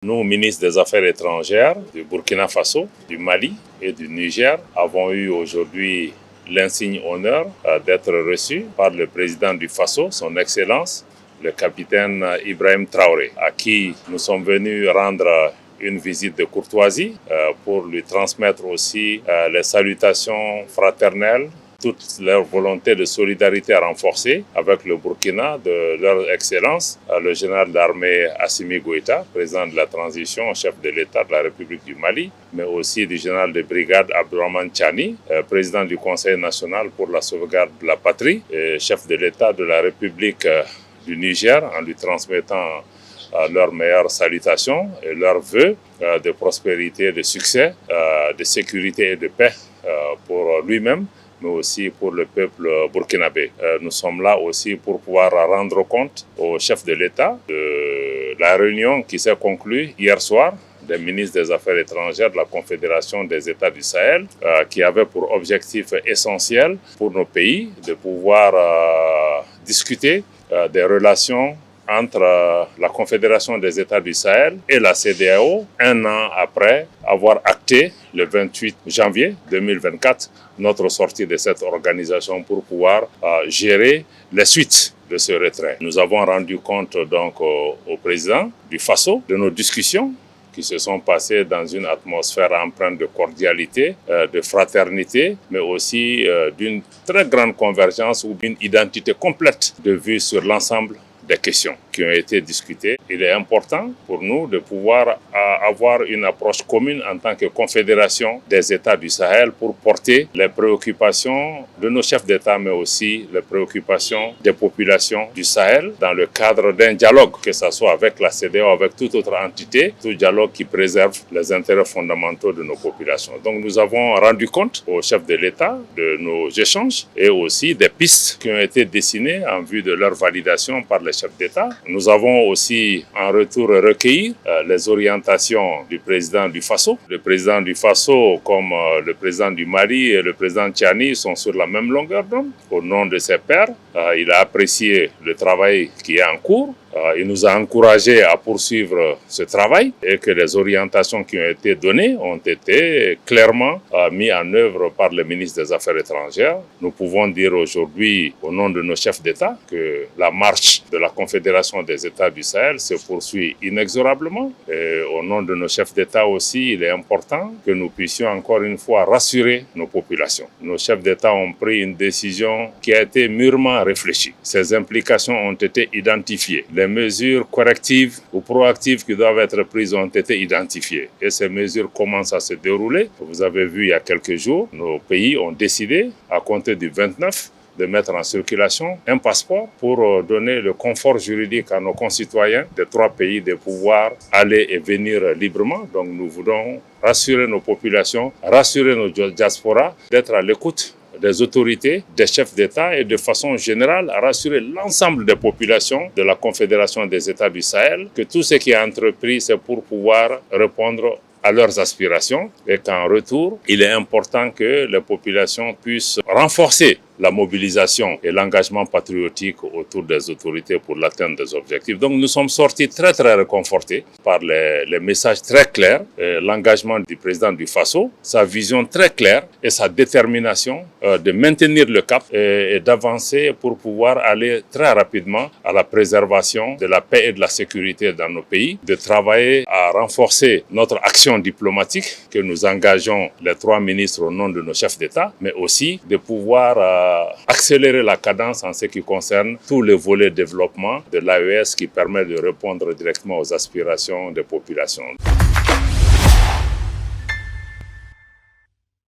Nous, ministres des Affaires étrangères du Burkina Faso, du Mali et du Niger, avons eu aujourd'hui l'insigne honneur d'être reçus par le président du Faso, son Excellence, le capitaine Ibrahim Traoré, à qui nous sommes venus rendre une visite de courtoisie pour lui transmettre aussi les salutations fraternelles, toute leur volonté de solidarité renforcée avec le Burkina de leur Excellence, le général d'armée Assimi Goïta, président de la transition, chef de l'État de la République du Mali, mais aussi du général de brigade Abdourahmane Tchani, président du Conseil national pour la sauvegarde de la patrie, et chef de l'État de la République du Niger, en lui transmettant leurs meilleures salutations et leurs vœux de prospérité, de succès, de sécurité et de paix pour lui-même, mais aussi pour le peuple burkinabé. Nous sommes là aussi pour pouvoir rendre compte au chef de l'État de la réunion qui s'est conclue hier soir des ministres des Affaires étrangères de la Confédération des États du Sahel, qui avait pour objectif essentiel pour nos pays de pouvoir discuter des relations entre la Confédération des États du Sahel et la CEDEAO, un an après avoir acté le 28 janvier 2024 notre sortie de cette organisation pour pouvoir gérer les suites de ce retrait. Nous avons rendu compte donc au président du Faso de nos discussions qui se sont passées dans une atmosphère empreinte de cordialité, de fraternité, mais aussi d'une très grande convergence ou d'une identité complète de vue sur l'ensemble des questions qui ont été discutées. Il est important pour nous de pouvoir avoir une approche commune en tant que confédération des États du Sahel pour porter les préoccupations de nos chefs d'État, mais aussi les préoccupations des populations du Sahel dans le cadre d'un dialogue, que ce soit avec la CEDEAO, avec toute autre entité, tout dialogue qui préserve les intérêts fondamentaux de nos populations. Donc nous avons rendu compte aux chefs de l'État de nos échanges et aussi des pistes qui ont été dessinées en vue de leur validation par les chefs d'État. Nous avons aussi en retour recueilli les orientations du président du Faso. Le président du Faso, comme le président du Mali et le président Tchani, sont sur la même longueur d'onde. Au nom de ses pairs, il a apprécié le travail qui est en cours. Il nous a encouragés à poursuivre ce travail et que les orientations qui ont été données ont été clairement mises en œuvre par le ministre des Affaires étrangères. Nous pouvons dire aujourd'hui, au nom de nos chefs d'État, que la marche de la Confédération des États du Sahel se poursuit inexorablement. Et au nom de nos chefs d'État aussi, il est important que nous puissions encore une fois rassurer nos populations. Nos chefs d'État ont pris une décision qui a été mûrement réfléchie. Ces implications ont été identifiées. Les mesures correctives ou proactives qui doivent être prises ont été identifiées. Et ces mesures commencent à se dérouler. Vous avez vu il y a quelques jours, nos pays ont décidé, à compter du 29, de mettre en circulation un passeport pour donner le confort juridique à nos concitoyens des trois pays de pouvoir aller et venir librement. Donc nous voulons rassurer nos populations, rassurer nos diasporas, d'être à l'écoute des autorités, des chefs d'État et de façon générale à rassurer l'ensemble des populations de la Confédération des États du Sahel que tout ce qui est entrepris, c'est pour pouvoir répondre à leurs aspirations et qu'en retour, il est important que les populations puissent renforcer la mobilisation et l'engagement patriotique autour des autorités pour l'atteinte des objectifs. Donc nous sommes sortis très réconfortés par les messages très clairs, l'engagement du président du Faso, sa vision très claire et sa détermination de maintenir le cap et d'avancer pour pouvoir aller très rapidement à la préservation de la paix et de la sécurité dans nos pays, de travailler à renforcer notre action diplomatique que nous engageons les trois ministres au nom de nos chefs d'État, mais aussi de pouvoir accélérer la cadence en ce qui concerne tous les volets développement de l'AES qui permet de répondre directement aux aspirations des populations.